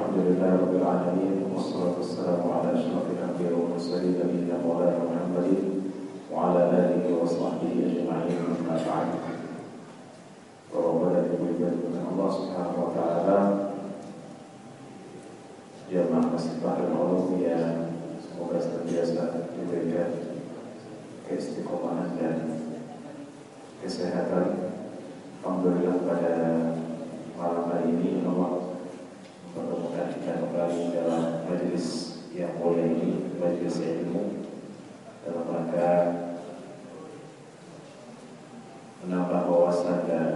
Alhamdulillah Rabbil Alamin. Wassalatu wassalamu ala ashrafil anbiya'i wal mursalin nabiyina Maulana Muhammadin wa ala alihi wa sahbihi ajma'in. Amma ba'd. Rabbana dengan Allah Subhanahu wa taala. Jamaah Masjid Bahrul Ulum yang semoga senantiasa diberikan keistiqomahan dan kesehatan. Alhamdulillah pada malam hari ini Allah mempertemukan kita kembali dalam majelis yang mulia ini, majelis ilmu, dalam rangka menambah wawasan dan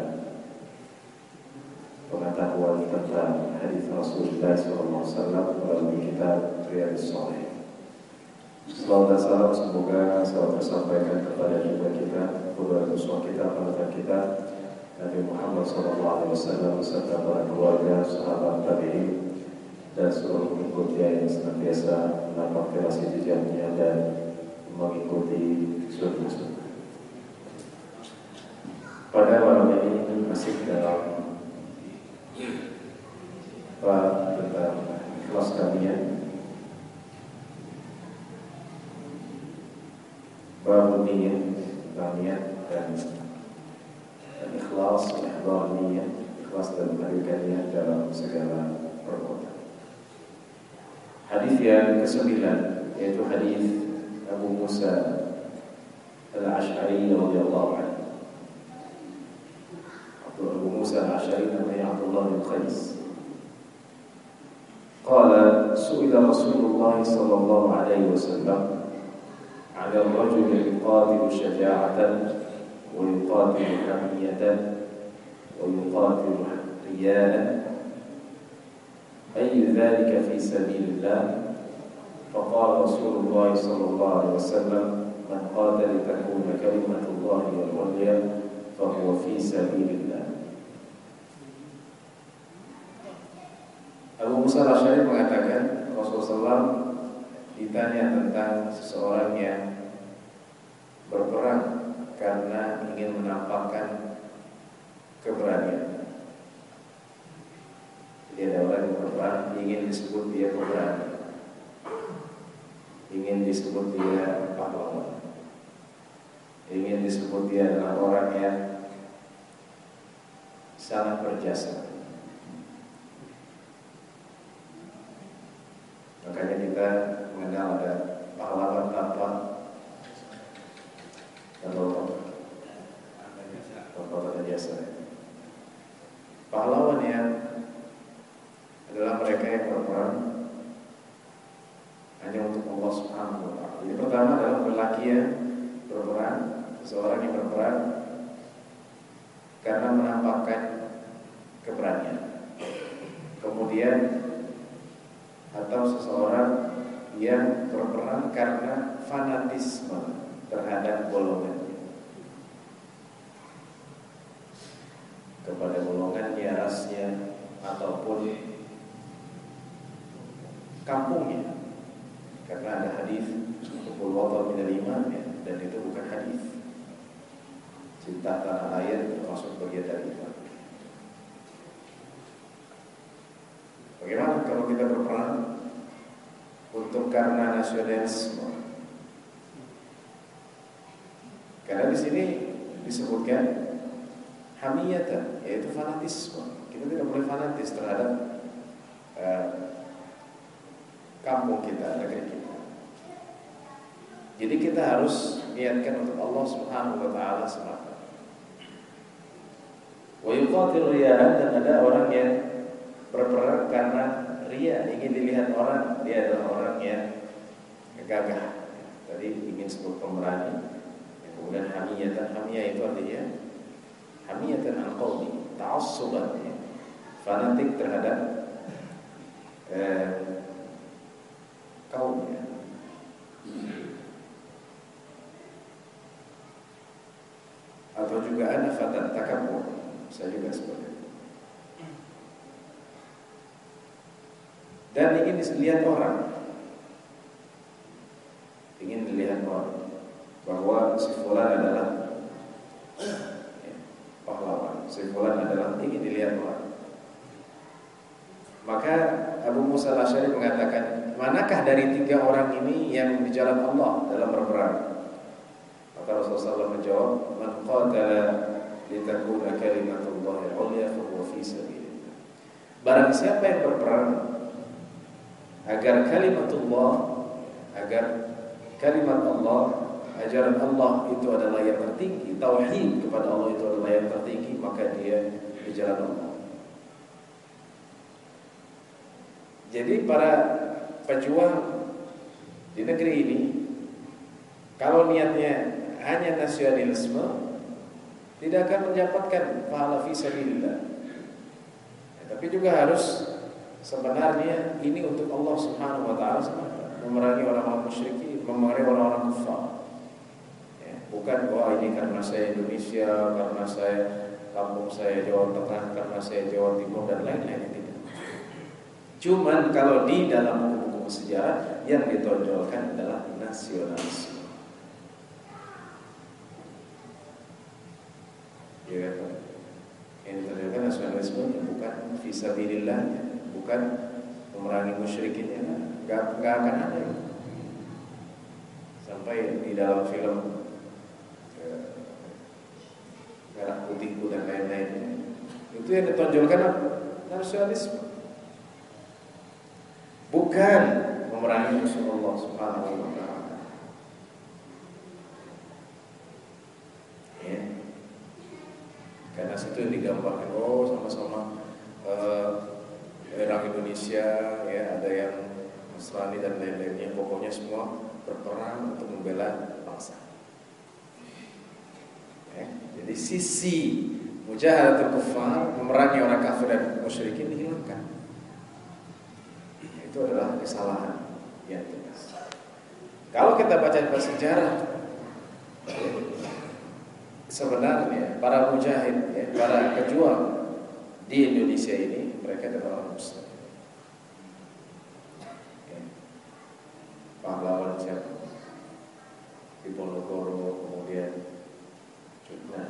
pengetahuan tentang hadis Rasulullah SAW melalui kitab Riyadhus Shalihin. Salawat dan salam semoga selalu tersampaikan kepada juga kita, kepada uswah kita, panutan kita, Nabi Muhammad SAW beserta para keluarga, sahabat, tabi'in dan seluruh pengikutnya yang senantiasa menapaki relasi jejaknya dan mengikuti sunnah-sunnah. Pada malam ini masih dalam bab tentang ikhlas kalian, bab niat dan ikhlas, ihdar niat, ikhlas dan menghadirkan niat dalam segala perbuatan. Hadis yang ke-9 yaitu hadis Abu Musa Al-Asy'ari radhiyallahu anhu. Abu Musa Al-Asy'ari namanya Abdullah bin Qais. Qala su'ila Rasulullah sallallahu alaihi wasallam 'ala ar-rajuli yuqatilu syaja'atan ويقاتل حمية ويقاتل رياء أي ذلك في سبيل الله فقال رسول الله صلى الله عليه وسلم من قاتل تكون كلمة الله والعليا فهو في سبيل الله. Abu Musa Al-Asy'ari mengatakan Rasulullah SAW ditanya tentang seseorang yang berperang karena ingin menampakkan keberanian. Jadi ada orang yang berperang ingin disebut dia pemberani, ingin disebut dia pahlawan, ingin disebut dia adalah orang yang sangat berjasa. Makanya kita mengenal ada pahlawan tanpa jasa. Pahlawan yang adalah mereka yang berperang hanya untuk Allah Subhanahu wa taala. Jadi pertama adalah lelaki yang berperang, seseorang yang berperang karena menampakkan keberanian. Kemudian atau seseorang yang berperang karena fanatisme terhadap golongan, kepada golongannya, rasnya, ataupun kampungnya. Karena ada hadis Hubul Watan minal iman, dan itu bukan hadis. Cinta tanah air termasuk bagian dari iman. Bagaimana kalau kita berperang untuk karena nasionalisme? Karena di sini disebutkan hamiyatan, yaitu fanatisme. Kita tidak boleh fanatis terhadap kampung kita, negeri kita. Jadi kita harus niatkan untuk Allah Subhanahu wa taala semata. Wa yuqatil riya'an, dan ada orang yang berperang karena riya, ingin dilihat orang, dia adalah orang yang gagah. Tadi ingin sebut pemberani. Kemudian hamiyatan, hamiyah itu artinya hamiyatan al-qawmi, ta'assuban, fanatik terhadap kaumnya. Atau juga anafatan takabbur, saya juga seperti itu. Dan ingin dilihat orang, ingin dilihat orang bahwa si fulan adalah pahlawan, si fulan adalah ingin dilihat orang. Maka Abu Musa al-Asy'ari mengatakan, manakah dari 3 orang ini yang di jalan Allah dalam berperang? Maka Rasulullah SAW menjawab, man qatala litakuna kalimatullahi al-'ulya fa huwa fi sabilillah. Barang siapa yang berperang agar kalimat Allah, ajaran Allah itu adalah yang tertinggi, tauhid kepada Allah itu adalah yang tertinggi, maka dia di jalan Allah. Jadi para pejuang di negeri ini, kalau niatnya hanya nasionalisme, tidak akan mendapatkan pahala fi sabilillah. Tapi juga harus sebenarnya ini untuk Allah Subhanahu wa taala semata, memerangi orang-orang musyrikin, memerangi orang-orang kafir. Ya, bukan ini karena saya Indonesia, karena saya kampung saya Jawa Tengah, karena saya Jawa Timur dan lain-lain. Cuman kalau di dalam buku-buku sejarah yang ditonjolkan adalah nasionalisme. Ya kan? Yang ditonjolkan nasionalisme bukan fisabilillahnya, bukan memerangi musyrikinnya, nggak akan ada ya. Sampai di dalam film Merah Putihku dan lain-lainnya, itu yang ditonjolkan apa? Nasionalisme. Bukan memerangi musuh Allah Subhanahu wa taala. Ya. Karena situ yang digambarkan, sama-sama orang Indonesia, ya, ada yang Nasrani dan lain-lainnya, pokoknya semua berperang untuk membela bangsa. Ya. Jadi sisi mujahadatul kuffar, memerangi orang kafir dan musyrikin dihilangkan. Itu adalah kesalahan yang jelas. Kalau kita baca sejarah, sebenarnya para mujahid, ya, para pejuang di Indonesia ini, mereka adalah orang Muslim. Ya. Pahlawan siapa? Di Ponorogo, kemudian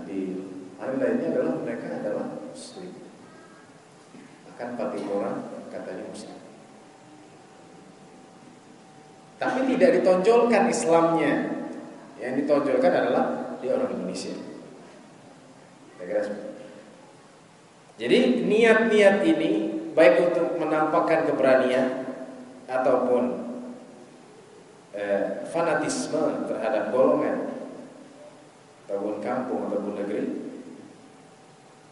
di lain-lainnya adalah mereka adalah Muslim. Akan Patipura katanya Muslim. Tapi tidak ditonjolkan Islamnya. Yang ditonjolkan adalah dia orang Indonesia. Jadi niat-niat ini baik untuk menampakkan keberanian ataupun fanatisme terhadap golongan ataupun kampung ataupun negeri,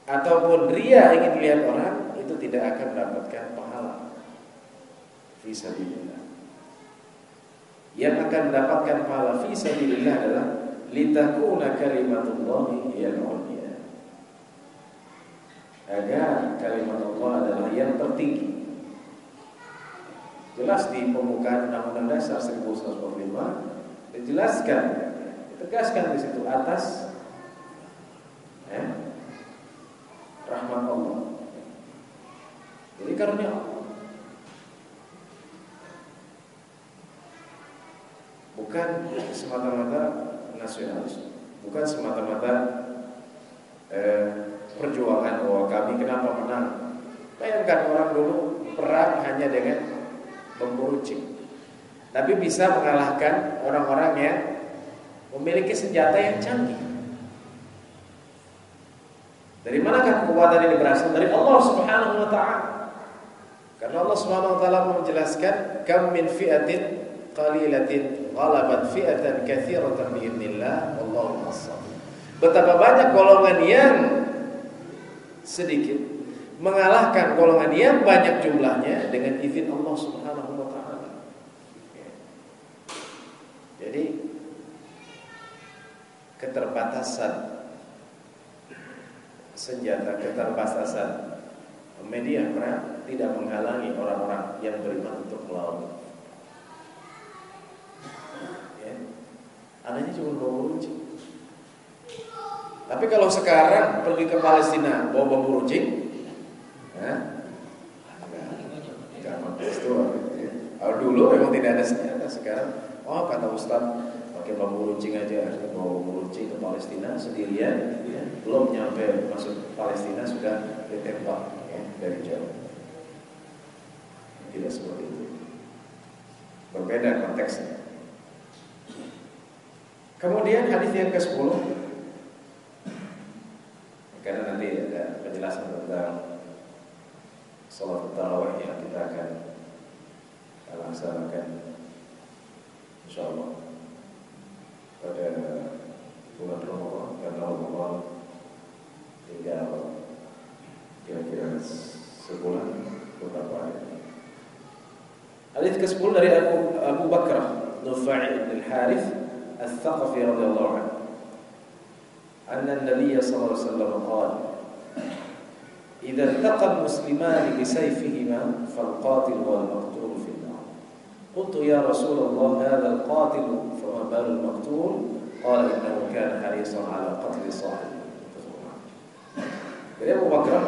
ataupun ria ingin dilihat orang, itu tidak akan mendapatkan pahala fi sabilillah. Yang akan mendapatkan pahala fi sabilillah adalah litakuna kalimatullahi hiyal 'ulya, agar kalimat Allah adalah yang tertinggi. Jelas di pembukaan Undang-Undang Dasar 1945 dijelaskan, ditegaskan di situ atas rahmat Allah. Jadi karunia Allah. Bukan semata-mata nasionalis, bukan semata-mata perjuangan bahwa kami kenapa menang. Bayangkan orang dulu perang hanya dengan memburucing, tapi bisa mengalahkan orang-orang yang memiliki senjata yang canggih. Dari manakah kekuatan ini berasal? Dari Allah Subhanahu wa taala. Karena Allah Subhanahu wa taala menjelaskan, kam min fi'atin qalilatin ghalabat fi'atan katsiratan bi'idznillah wallahu as-sabir. Betapa banyak golongan yang sedikit mengalahkan golongan yang banyak jumlahnya dengan izin Allah Subhanahu wa taala. Jadi keterbatasan senjata, keterbatasan media perang tidak menghalangi orang-orang yang beriman untuk melawan. Adanya cuma bom runcing. Tapi kalau sekarang pergi ke Palestina bawa bom runcing, nggak mampu itu. Kalau dulu memang tidak ada senjata, sekarang kata Ustaz pakai bambu runcing aja, bawa bambu runcing ke Palestina sendirian, ya, belum nyampe masuk Palestina sudah ditembak, ya, dari jauh. tidak seperti itu. Berbeda konteksnya. Kemudian hadis yang ke-10, karena nanti ada penjelasan tentang salat tarawih yang kita akan laksanakan insyaallah pada bulan Ramadan, karena Ramadan tinggal kira-kira sebulan beberapa hari. Hadis ke-10 dari Abu Bakrah Nufai' bin Al-Harith Al-Thaqafi radhiyallahu anhu, anna an-nabiy sallallahu alaihi wasallam qala idza iltaqa al-musliman bi sayfihima fal-qatil wal-maqtul fi an-nar. Qultu ya Rasulullah hadha al-qatil fama balu al-maqtul? Qala innahu kana harisan ala qatl sahibihi. Jadi Abu Bakrah,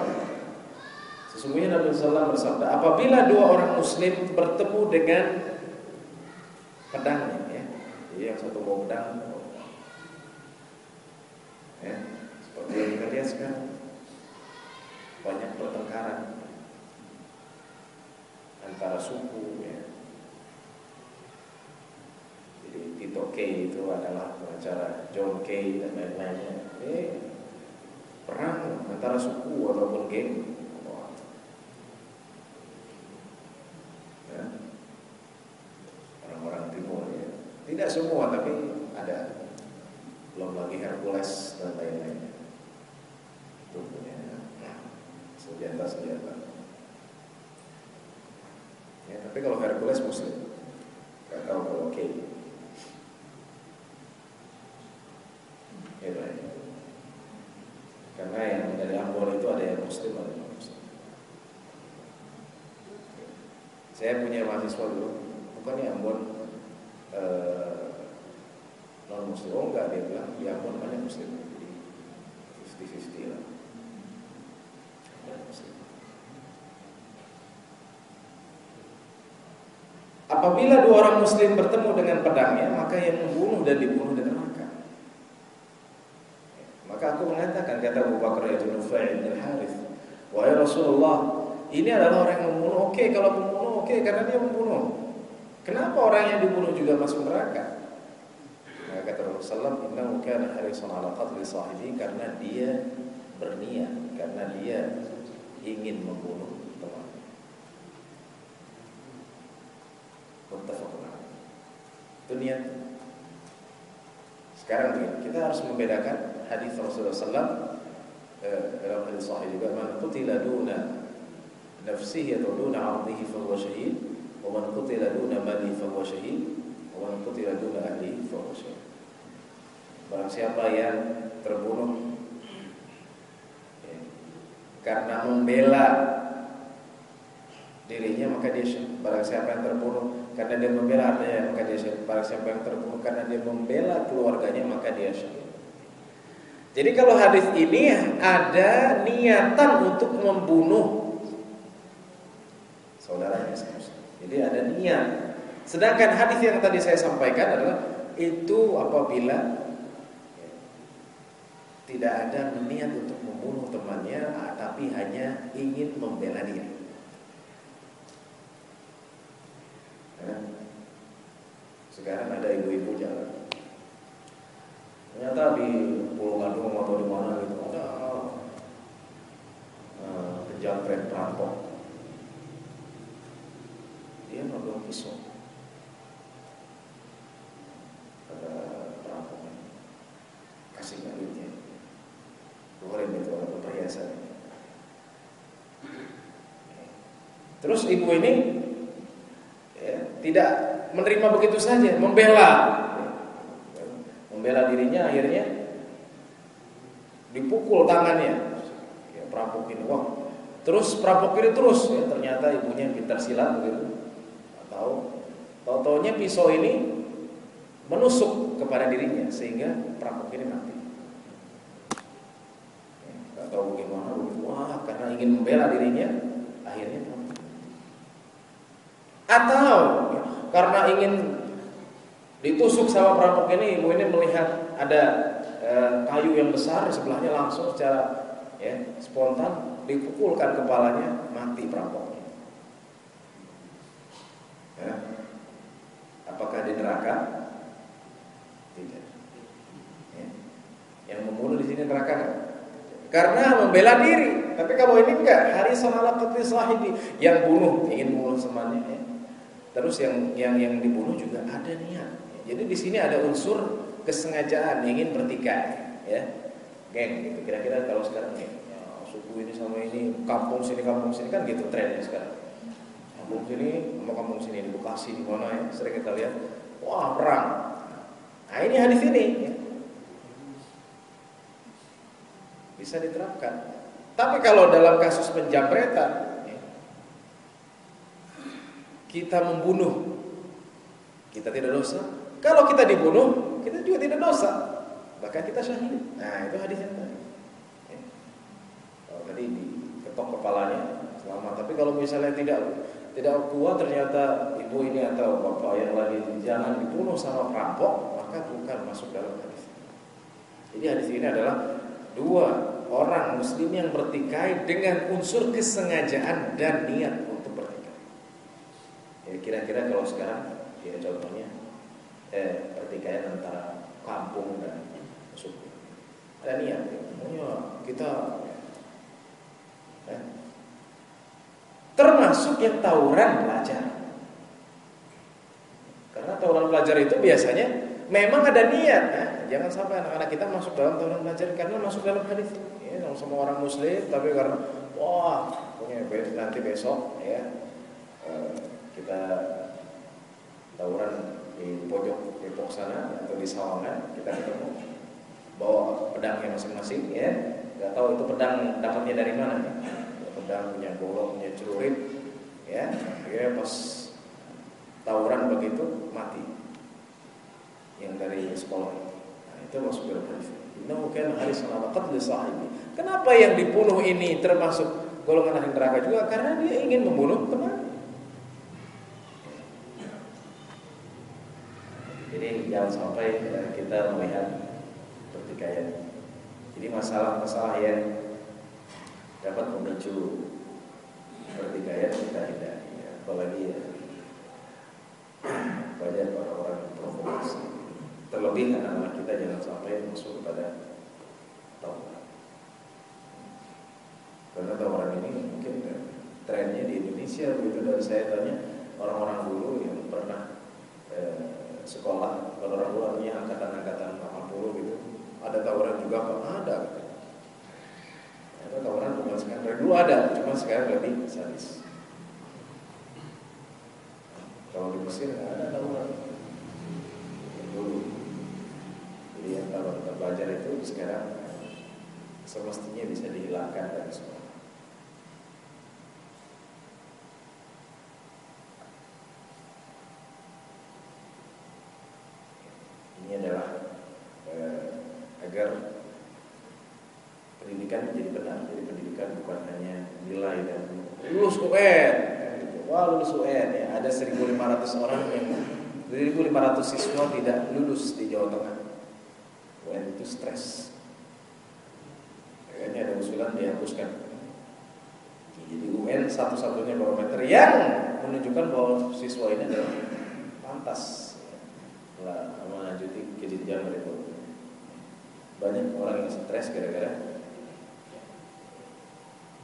sesungguhnya Nabi sallallahu alaihi wasallam bersabda, apabila dua orang muslim bertemu dengan pedangnya, ya, jadi yang satu bawa pedang, ya, seperti yang kita lihat sekarang, banyak pertengkaran antara suku, ya. Jadi Tito K itu adalah pengacara John K dan lain-lainnya. Perang antara suku ataupun geng. Ya. Orang-orang timur, ya. Tidak semua, tapi ada. Belum lagi Hercules dan lain-lainnya. Itu punya senjata-senjata. Ya, tapi kalau Hercules Muslim, nggak tahu kalau K. Ya, baik. Karena yang dari Ambon itu ada yang Muslim, ada yang non-Muslim. Saya punya mahasiswa dulu, bukannya Ambon non-Muslim, oh enggak, dia bilang di Ambon banyak Muslim, jadi 50-50 lah. Apabila dua orang muslim bertemu dengan pedangnya, maka yang membunuh dan dibunuh dengan maka. Maka aku mengatakan, kata Abu Bakar yaitu Nufai' bin Al-Harith, wahai Rasulullah, ini adalah orang yang membunuh. Oke, kalau membunuh, oke, karena dia membunuh. Kenapa orang yang dibunuh juga masuk neraka? Maka kata Rasulullah, innahu kana harisan ala qatli sahibihi, karena dia berniat, karena dia ingin membunuh teman. Muttafaqun alaih. Itu niat. Sekarang kita harus membedakan hadis Rasulullah SAW dalam hadis sahih juga, man qutila duna nafsihi atau duna 'ardihi fa huwa syahid, wa man qutila duna malihi fa huwa syahid, wa man qutila duna ahlihi fa huwa syahid. Barang siapa yang terbunuh karena membela dirinya, maka dia syahid. Barang siapa yang terbunuh karena dia membela hartanya, maka dia syahid. Barang siapa yang terbunuh karena dia membela keluarganya, maka dia syahid. Jadi kalau hadis ini ada niatan untuk membunuh saudaranya. Jadi ada niat. Sedangkan hadis yang tadi saya sampaikan adalah itu apabila tidak ada niat untuk membunuh temannya, tapi hanya ingin membela diri. Sekarang ada ibu-ibu jalan, ternyata di Pulau Gadung atau di mana gitu ada penjamret perampok. Dia memegang pisau. Ada perampoknya, kasih duitnya, keluarin itu ada perhiasan. Terus ibu ini tidak menerima begitu saja, membela dirinya, akhirnya dipukul tangannya. Ya, perampok ini, wah. Terus perampok ini terus, ya, ternyata ibunya pintar silat begitu. Tahu-taunya pisau ini menusuk kepada dirinya sehingga perampok ini mati. Enggak tahu bagaimana, wah, karena ingin membela dirinya, akhirnya mati. Atau karena ingin ditusuk sama perampok ini, ibu ini melihat ada kayu yang besar sebelahnya, langsung secara spontan dipukulkan kepalanya, mati perampoknya. Ya. Apakah di neraka? Tidak. Ya. Yang membunuh di sini neraka kan? Karena membela diri. Tapi kalau ini enggak, harisan ala qatli sahibi, yang bunuh ingin membunuh temannya. Ya. Terus yang dibunuh juga ada niat. Jadi di sini ada unsur kesengajaan, ingin bertikai, ya. Geng gitu. Kira-kira kalau sekarang geng, ya, suku ini sama ini, kampung sini kan gitu trennya sekarang. Kampung sini sama kampung sini, di Bekasi di mana ya, sering kita lihat, wah perang. Nah ini hadis ini ya. Bisa diterapkan. Tapi kalau dalam kasus penjamretan ya, kita membunuh, kita tidak dosa. Kalau kita dibunuh, kita juga tidak dosa. Bahkan kita syahid. Nah itu hadis yang tadi ya. Kalau tadi diketok kepalanya selamat. Tapi kalau misalnya tidak kuat, ternyata ibu ini atau bapak yang lagi jangan dibunuh sama perampok, maka bukan masuk dalam hadis. Jadi hadis ini adalah dua orang muslim yang bertikai dengan unsur kesengajaan dan niat untuk bertikai. Ya kira-kira kalau sekarang ya contohnya pertikaian antara kampung dan suku. Ada niat ya, kita termasuk yang tawuran pelajar. Karena tawuran pelajar itu biasanya memang ada niat ya. Jangan sampai anak-anak kita masuk dalam tawuran pelajar karena masuk dalam hadis ya, sama orang muslim tapi karena wah punya nanti besok ya kita tawuran di pojok Depok sana atau di Sawangan, kita ketemu bawa pedangnya masing-masing ya, nggak tahu itu pedang dapatnya dari mana ya. Pedang punya golok, punya celurit ya, akhirnya pas tawuran begitu mati yang dari sekolah. Nah, itu masuk dalam hadis. Innahu kana harisan ala qatli sahibi. Kenapa yang dibunuh ini termasuk golongan ahli neraka juga? Karena dia ingin membunuh teman. Jadi jangan sampai kita melihat pertikaian. Jadi masalah-masalah yang dapat memicu pertikaian kita hindari ya. Apalagi ya, banyak orang-orang yang provokasi. Terlebih anak-anak kita jangan sampai masuk kepada tawuran. Karena tawuran ini mungkin trennya di Indonesia begitu. Dari saya tanya orang-orang dulu yang pernah sekolah, kalau orang dulu artinya angkatan-angkatan 80 gitu, ada tawuran juga apa? Ada. Ada tawuran bukan sekarang. Dari dulu ada, cuma sekarang lebih sadis. Kalau di Mesir nggak ada tawuran dulu. Jadi yang kalau kita belajar itu sekarang semestinya bisa dihilangkan dari sekolah. Ini adalah agar pendidikan menjadi benar. Jadi pendidikan bukan hanya nilai dan lulus UN. Wah lulus UN ya, ada 1.500 orang yang 1.500 siswa tidak lulus di Jawa Tengah. UN itu stres. Kayaknya ada usulan dihapuskan. Jadi UN satu-satunya barometer yang menunjukkan bahwa siswa ini adalah pantas lah melanjuti ke jenjang berikutnya. Banyak orang yang stres gara-gara.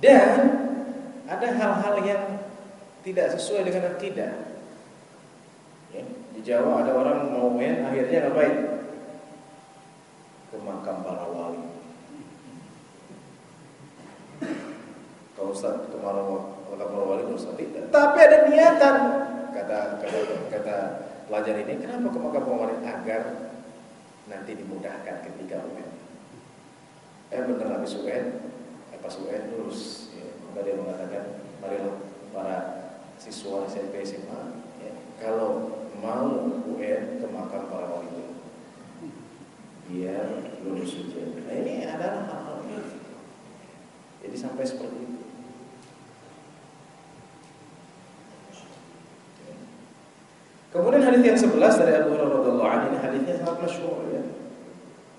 Dan ada hal-hal yang tidak sesuai dengan akidah. Ya, di Jawa ada orang mau UN akhirnya ngapain? Ke makam para wali. Kalau Ustaz ke makam para wali Ustaz tidak. Tapi ada niatan kata pelajar ini, kenapa ke makam para wali? Agar nanti dimudahkan ketika UN. Benar habis UN, pas UN lulus. Ya, maka dia mengatakan, marilah para siswa SMP SMA, ya, kalau mau UN ke makam para wali dulu, biar lulus ujian. Nah ini adalah hal-hal ini. Jadi sampai seperti itu. Kemudian hadis yang 11 dari Abu Hurairah radhiyallahu anhu, ini hadisnya sangat masyhur ya.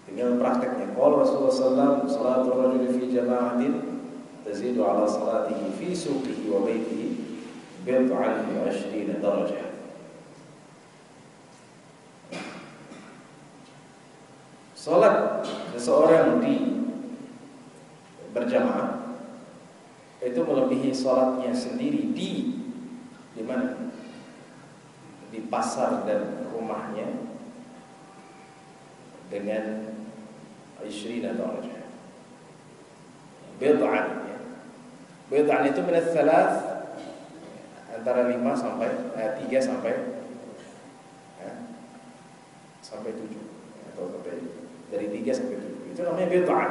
Tinggal prakteknya. Qala Rasulullah sallallahu alaihi wasallam, salatul rajuli fi jama'atin tazidu ala salatihi fi suqihi wa baitihi bid'an wa 20 darajah. Salat seseorang di berjamaah itu melebihi salatnya sendiri di mana? Di pasar dan rumahnya dengan 20 darajah. Bid'an ya. Bid'an itu min ats-tsalath antara 5 sampai 3 sampai 7 atau dari 3 sampai 7. Itu namanya bid'an.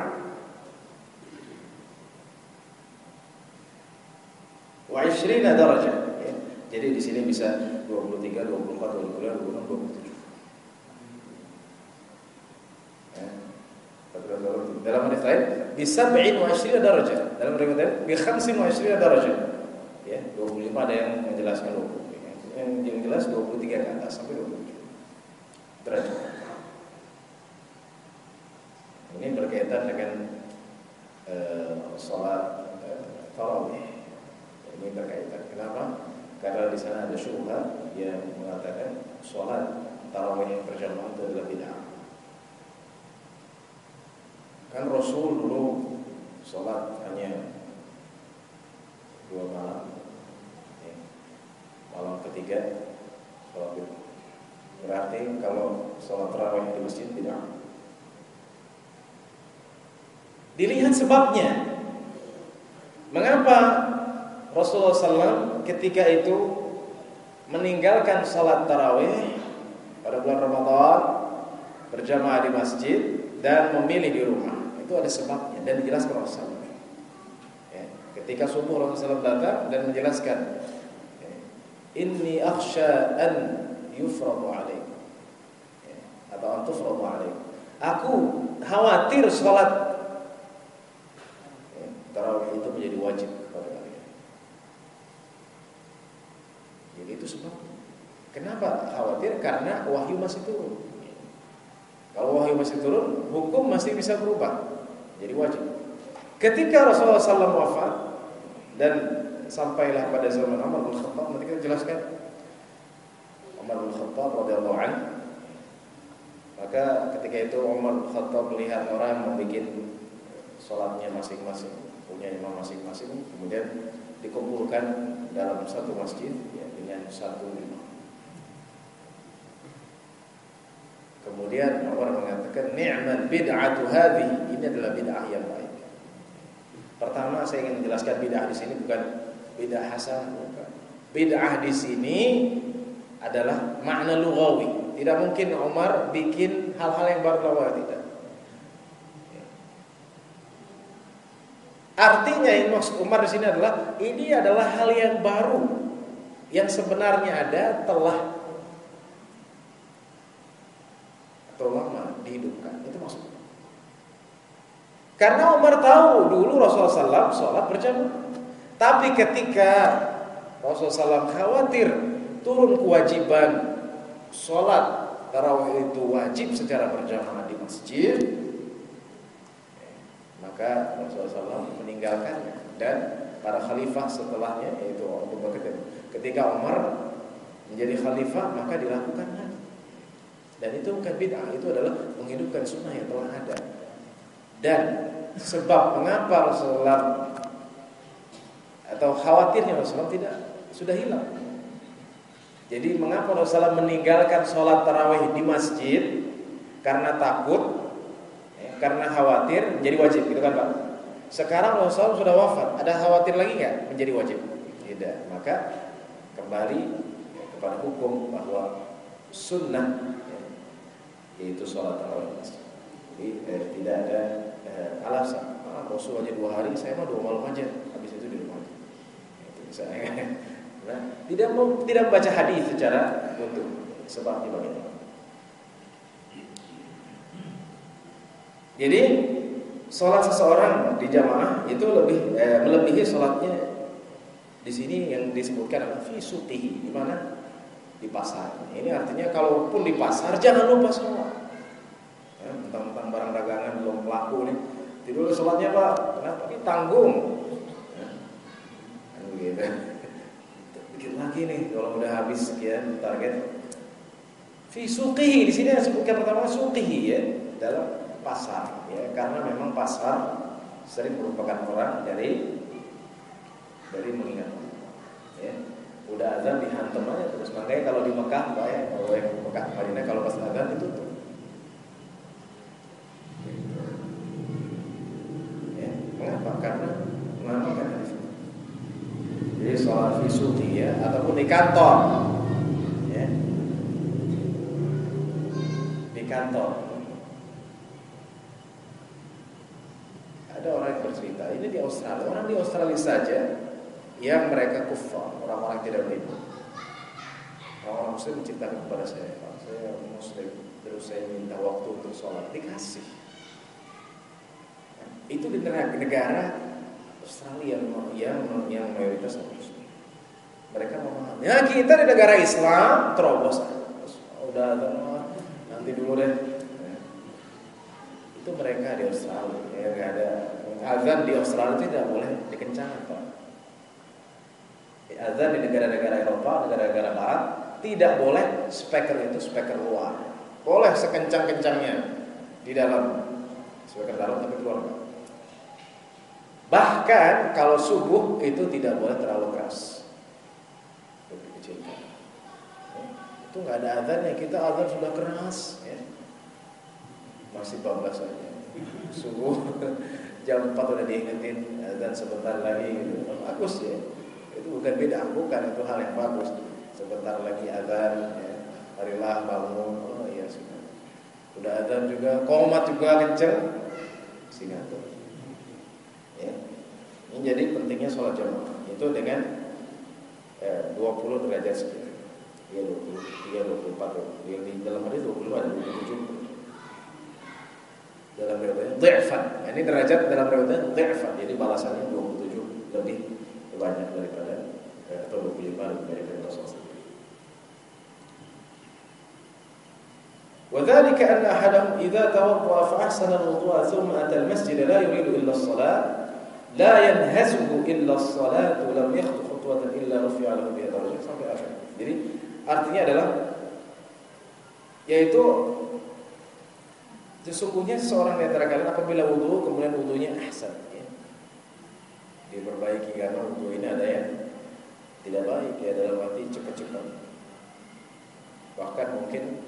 Wa 20 darajah ya. Jadi di sini bisa 23, 24, 25, 26, 27. Dalam hadis lain bi 27 darajah, dalam riwayat lain bi 25 darajah. Ya, 25 ada yang menjelaskan 20. Yang jelas 23 ke atas sampai 27 derajat. Ini berkaitan dengan salat tarawih. Ini berkaitan. Kenapa? Karena di sana ada syubhat yang mengatakan salat tarawih berjamaah itu adalah bid'ah. Kan Rasul dulu sholat hanya 2 malam ya. Malam ketiga sholat itu. Berarti kalau sholat tarawih di masjid tidak. Dilihat sebabnya. Mengapa Rasulullah SAW ketika itu meninggalkan sholat tarawih pada bulan Ramadan berjamaah di masjid dan memilih di rumah? Itu ada sebabnya dan dijelaskan Rasulullah. Ya, ketika subuh Rasulullah datang dan menjelaskan, inni akhsha an yufradu alaikum, ya, atau an tufradu alaikum. Aku khawatir salat tarawih itu menjadi wajib kepada kalian. Jadi itu sebabnya. Kenapa khawatir? Karena wahyu masih turun. Kalau wahyu masih turun, hukum masih bisa berubah. Jadi wajib. Ketika Rasulullah SAW wafat dan sampailah pada zaman Umar bin Khattab, nanti kita jelaskan Umar bin Khattab radhiyallahu anhu. Maka ketika itu Umar bin Khattab melihat orang membuat sholatnya masing-masing, punya imam masing-masing, kemudian dikumpulkan dalam satu masjid ya, dengan satu imam. Kemudian Umar mengatakan ni'mal bid'atu hadhihi, ini adalah bid'ah yang baik. Pertama saya ingin menjelaskan bid'ah di sini bukan bid'ah hasanah, bukan. Bid'ah di sini adalah makna lughawi. Tidak mungkin Umar bikin hal-hal yang baru, tidak. Artinya yang maksud Umar di sini adalah ini adalah hal yang baru yang sebenarnya ada telah atau lama dihidupkan. Itu maksudnya. Karena Umar tahu dulu Rasulullah SAW sholat berjamaah. Tapi ketika Rasulullah SAW khawatir turun kewajiban sholat tarawih itu wajib secara berjamaah di masjid, maka Rasulullah SAW meninggalkannya. Dan para khalifah setelahnya, yaitu Abu Bakar, ketika Umar menjadi khalifah maka dilakukan lagi. Dan itu bukan bid'ah, itu adalah menghidupkan sunnah yang telah ada. Dan sebab mengapa Rasulullah atau khawatirnya Rasulullah tidak sudah hilang. Jadi mengapa Rasulullah meninggalkan sholat tarawih di masjid? Karena takut, karena khawatir menjadi wajib, gitu kan Pak? Sekarang Rasulullah sudah wafat, ada khawatir lagi nggak menjadi wajib? Tidak. Maka kembali kepada hukum bahwa sunnah yaitu sholat tarawih masjid. Jadi tidak ada alasan. Rasul aja 2 hari, saya mah 2 malam aja. Habis itu di rumah. Itu misalnya. Nah, tidak membaca hadis secara utuh. Sebabnya bagaimana? Jadi sholat seseorang di jamaah itu melebihi sholatnya di sini yang disebutkan adalah fi suqihi, di mana? Di pasar. Ini artinya kalaupun di pasar jangan lupa sholat. Ya, tentang barang dagangan belum laku nih, tidur sholatnya Pak, kenapa? Ini tanggung. Ya, kan begitu. Dikit lagi nih, kalau udah habis sekian target. Fi suqihi, di sini yang disebutkan pertama suqihi ya, dalam pasar, ya, karena memang pasar sering merupakan orang dari mengingat, ya. Udah azan dihantam aja terus. Makanya kalau di Mekah, Pak, ya, kalau yang di Mekah, Madinah, kalau pas azan ditutup. Ya, mengapa? Karena mengamalkan hadis itu. Jadi sholat fi suqi, ya, ataupun di kantor, ya, di kantor. Ada orang yang bercerita, ini di Australia, orang di Australia saja yang mereka kufar, orang-orang tidak beriman. Orang-orang Muslim menceritakan kepada saya, Pak, saya Muslim, terus saya minta waktu untuk sholat, dikasih. Itu di negara Australia yang mayoritas Muslim. Mereka memahami. Ya, kita di negara Islam terobos, udah nanti dulu deh. Itu mereka di Australia, ya, nggak ada azan di Australia itu tidak boleh dikencangkan, Pak. Azan di negara-negara Eropa, negara-negara Barat tidak boleh speaker luar. Boleh sekencang-kencangnya di dalam, speaker dalam tapi keluar. Bahkan kalau subuh itu tidak boleh terlalu keras, lebih kecilkan. Itu nggak ada azannya, kita azan sudah keras, ya. Masih 14 saja. Subuh jam 4 udah diingetin azan sebentar lagi gitu. Bagus, ya. Itu bukan beda, bukan itu hal yang bagus. Sebentar lagi azan, ya. Marilah bangun. Oh iya sudah. Udah azan juga, qomat juga kenceng. Singapura. Ya. Ini jadi pentingnya sholat jamaah. Itu dengan 20 derajat sekian. Ya 23, 24. Yang di dalam hadis 20 ada 27. Dalam riwayatnya dha'fan. Ini derajat dalam riwayatnya dha'fan. Jadi balasannya 27 lebih banyak daripada atau 25 lebih banyak dari Rasulullah. وذلك أن أحدهم إذا توضأ فأحسن الوضوء ثم أتى المسجد لا يريد إلا الصلاة لا ينهزه إلا الصلاة لم يخطو خطوة إلا رفع له بها درجة sampai akhir. Jadi artinya adalah yaitu sesungguhnya seorang di antara kalian apabila wudu kemudian wudunya ahsan, ya, diperbaiki karena wudu ini ada yang tidak baik, ya, dalam arti cepat-cepat, bahkan mungkin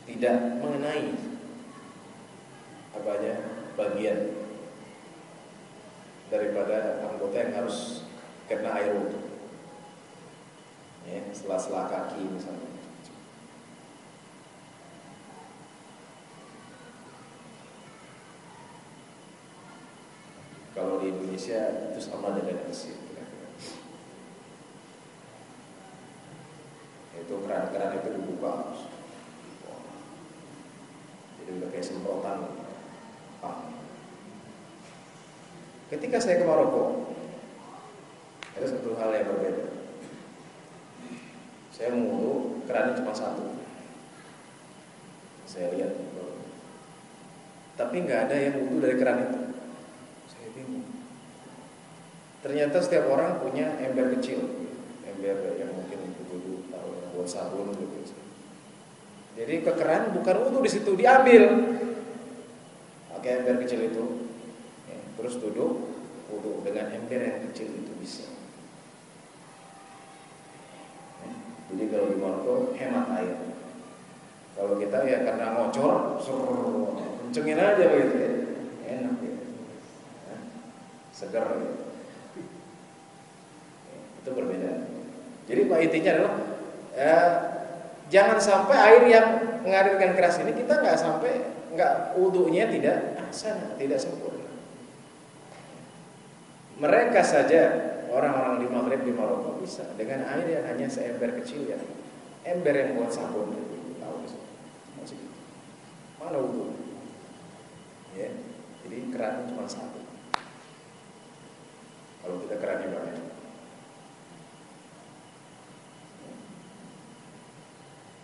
tidak mengenai bagian daripada anggota yang harus kena air wudu, ya, sela-sela kaki misalnya. Kalau di Indonesia itu sama dengan Mesir. Itu keran-keran itu dibuka, jadi udah kayak semprotan. Ketika saya ke Maroko, ada satu hal yang berbeda. Saya mengudu, kerannya cuma satu. Saya lihat, tapi nggak ada yang wudu dari keran itu. Ternyata setiap orang punya ember kecil, ember yang mungkin dulu tahu buat sabun gitu. Jadi ke keran bukan wudu di situ, diambil pakai ember kecil itu, ya, terus duduk wudu dengan ember yang kecil itu bisa. Ya, jadi kalau di Maroko hemat air. Kalau kita ya karena ngocor, kencengin aja begitu, ya. Enak ya, segar ya. Itu berbeda. Jadi Pak, intinya adalah jangan sampai air yang mengalirkan keras ini kita nggak wudunya tidak ahsan, tidak sempurna. Mereka saja orang-orang di Maghrib di Maroko bisa dengan air yang hanya seember kecil, ya, ember yang buat sabun. Tahu masih mana wudu? Ya, jadi keran cuma satu. Kalau kita kerannya banyak.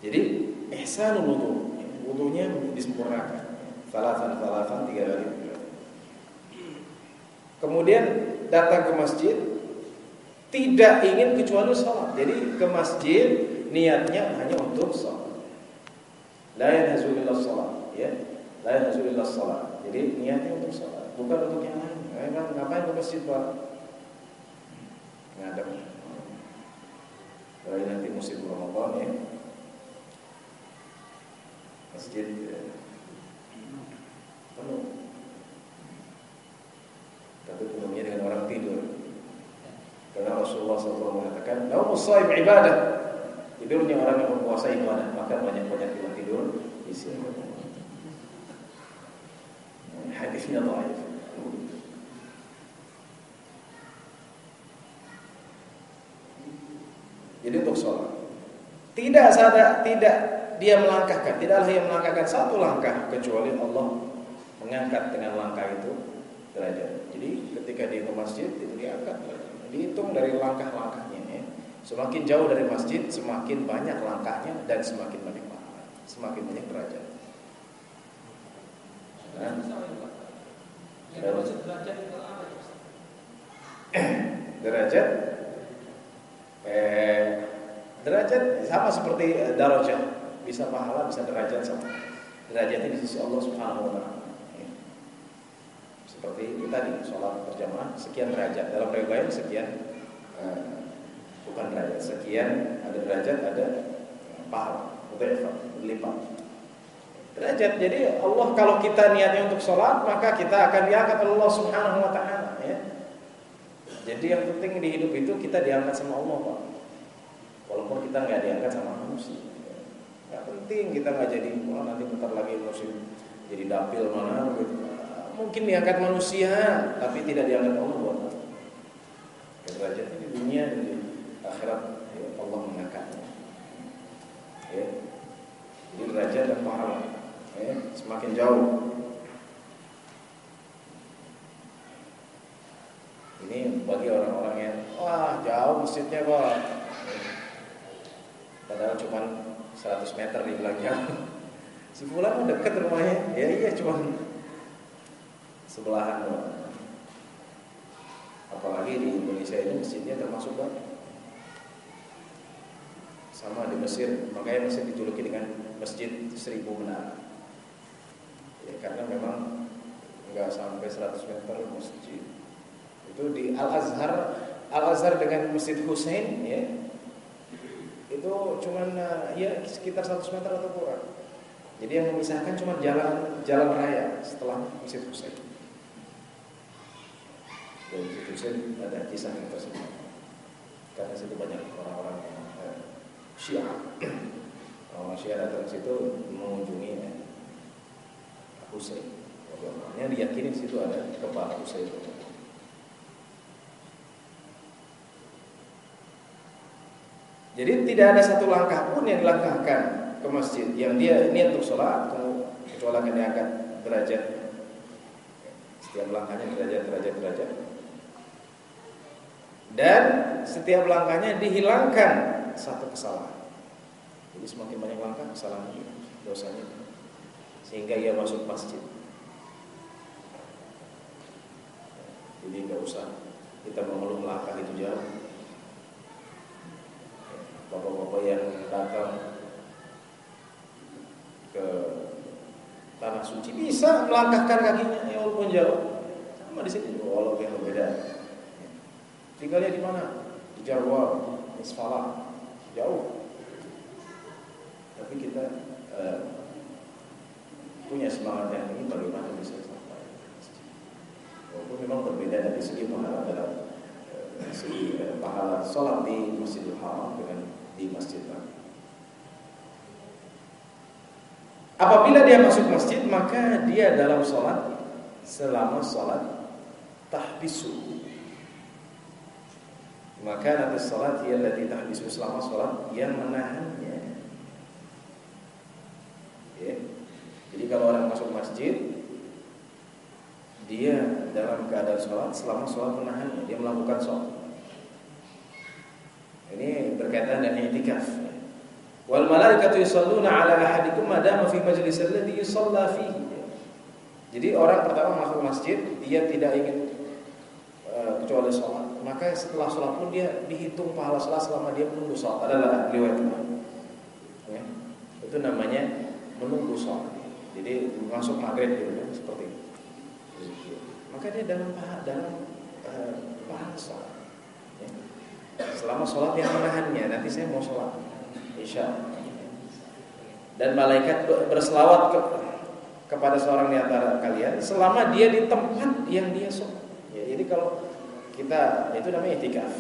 Jadi ihsanul wudu, wudunya disempurnakan. Salatan 3 kali. Kemudian datang ke masjid tidak ingin kecuali sholat. Jadi ke masjid niatnya hanya untuk sholat. La yanhazu illa shalah, ya. La yanhazu illa shalah. Jadi niatnya untuk salat, bukan untuk yang lain. Memang ngapain ke masjid, Pak? Ngadep. Kalau nanti musim Ramadan ya, masjid penuh. Tapi penuhnya dengan orang tidur. Karena Rasulullah SAW mengatakan, "Naumus shaim ibadah." Tidurnya orang yang berpuasa ibadah, maka banyak-banyak tidur di sini. Hadisnya dhaif. Jadi untuk sholat tidak dia melangkahkan, tidaklah dia melangkahkan satu langkah kecuali Allah mengangkat dengan langkah itu derajat. Jadi ketika dia ke masjid itu diangkat, dihitung dari langkah-langkahnya ya. Semakin jauh dari masjid semakin banyak langkahnya dan semakin banyak pahala, semakin banyak derajat. Derajat derajat sama seperti darajat, bisa pahala bisa derajat sama. Derajatnya di sisi Allah Subhanahu wa taala. Seperti itu tadi, sholat berjamaah sekian derajat, dalam riwayat sekian bukan derajat, sekian ada derajat, ada pahala, berlipat. Derajat. Jadi Allah kalau kita niatnya untuk sholat, maka kita akan diangkat oleh Allah Subhanahu wa taala ya. Jadi yang penting di hidup itu kita diangkat sama Allah, Pak. Walaupun kita nggak diangkat sama manusia. Nggak penting kita nggak jadi nanti bentar lagi musim jadi dapil mana gitu. Mungkin diangkat manusia, tapi tidak diangkat Allah buat apa? Derajatnya di dunia dan di akhirat ya, Allah mengangkatnya. Ya. Jadi derajat dan pahala ya, semakin jauh. Ini bagi orang-orang yang wah jauh masjidnya Pak, padahal cuma 100 meter di belakang. Si fulan dekat rumahnya, ya iya cuma sebelahan doang. Apalagi di Indonesia ini masjidnya termasuk banyak. Sama di Mesir, makanya Mesir dijuluki dengan Masjid 1000 menara. Ya, karena memang nggak sampai 100 meter masjid. Itu di Al-Azhar dengan Masjid Hussein ya. Itu cuman ya sekitar 100 meter atau kurang. Jadi yang memisahkan cuma jalan raya setelah Masjid Hussein. Dan Masjid Hussein ada kisah yang tersebut. Karena situ banyak orang-orang Syiah. Orang Syiah datang ke situ mengunjungi Hussein. Yang diyakini di situ ada kepala Hussein. Jadi tidak ada satu langkah pun yang dilangkahkan ke masjid yang dia niat untuk sholat kecuali akan diangkat derajat. Setiap langkahnya derajat. Dan setiap langkahnya dihilangkan satu kesalahan. Jadi semakin banyak langkah kesalahannya, dosanya, sehingga ia masuk masjid. Jadi nggak usah kita mengeluh langkah itu jauh. Bapak-bapak yang datang ke tanah suci bisa melangkahkan kakinya ya walaupun jauh. Sama di sini walaupun yang berbeda. Tinggalnya di mana? Di Jarwal, di Isfalah, jauh. Tapi kita punya semangat yang ini bagaimana bisa sampai. Walaupun memang berbeda dari segi pahala dalam segi pahala sholat di Masjidil Haram dengan di masjid. Apabila dia masuk masjid maka dia dalam sholat selama sholat tahbisu. Maka nanti sholat ia lati tahbisu selama sholat yang menahannya. Ya. Jadi kalau orang masuk masjid dia dalam keadaan sholat selama sholat menahannya, dia melakukan sholat. Ini berkaitan dengan i'tikaf. Wal malaikatu yusalluna ala ahadikum ma dama fi majlisil ladzi yusalla fihi. Jadi orang pertama masuk masjid, dia tidak ingin kecuali sholat. Maka setelah sholat pun dia dihitung pahala sholat selama dia menunggu sholat. Adalah riwayat. Ya. Itu namanya menunggu sholat. Jadi masuk maghrib gitu kan, seperti itu. Maka dia dalam bahasa. Ya. Selama sholat yang menahannya, nanti saya mau sholat Isya. Dan malaikat berselawat kepada seorang di antara kalian selama dia di tempat yang dia sholat. Ya, jadi kalau kita, itu namanya i'tikaf.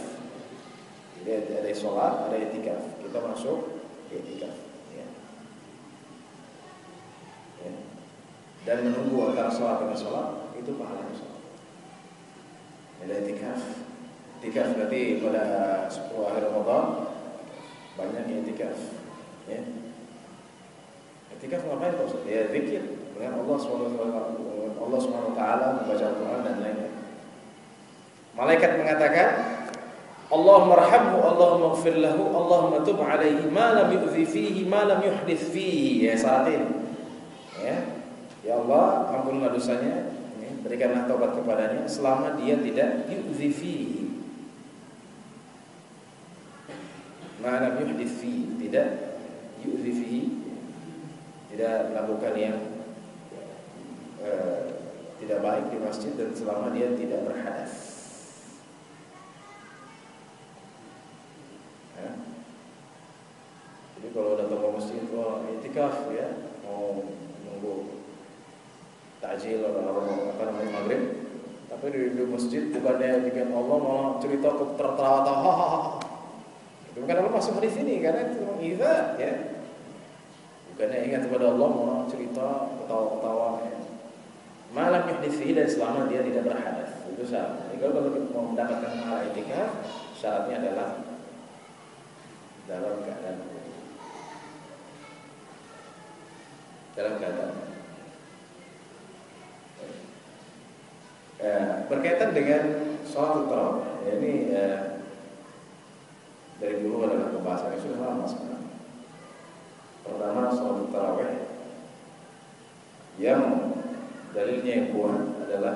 Jadi ada sholat, ada i'tikaf. Kita masuk i'tikaf. Ya. Ya. Dan menunggu antara sholat dengan sholat itu pahala sholat. Ada i'tikaf. I'tikaf berarti pada 10 akhir Ramadan banyak i'tikaf. Ya. I'tikaf ngapain Pak Ustaz? Ya zikir dengan Allah Subhanahu wa taala, membaca Al-Qur'an dan lainnya. Malaikat mengatakan, Allahumma arhamhu, Allahumma ighfir lahu, Allahumma tub alaihi ma lam yu'zi fihi, ma lam yuhdits fihi. Ya, saat ini. Ya Allah, ampunilah dosanya, ya, berikanlah taubat kepadanya selama dia tidak yu'zi fihi. Ma lam yuhdits fihi, tidak yu'zi fihi, tidak melakukan yang tidak baik di masjid, dan selama dia tidak berhadas. Jadi kalau datang ke masjid, i'tikaf ya, mau nunggu takjil atau maghrib, tapi di masjid bukannya bikin Allah mau cerita tertawa-tawa. Itu bukan Allah masuk hadis ini, karena itu iza ya. Bukannya ingat kepada Allah mau cerita ketawa-ketawa ya. Malam yuhdisi, dan selama dia tidak berhadas. Itu syarat. Jadi kalau kita mau mendapatkan pahala i'tikaf, syaratnya adalah dalam keadaan berkaitan dengan sholat tarawih. Ini dari dulu adalah pembahasan yang sudah lama sekarang. Pertama, sholat tarawih yang dalilnya yang kuat adalah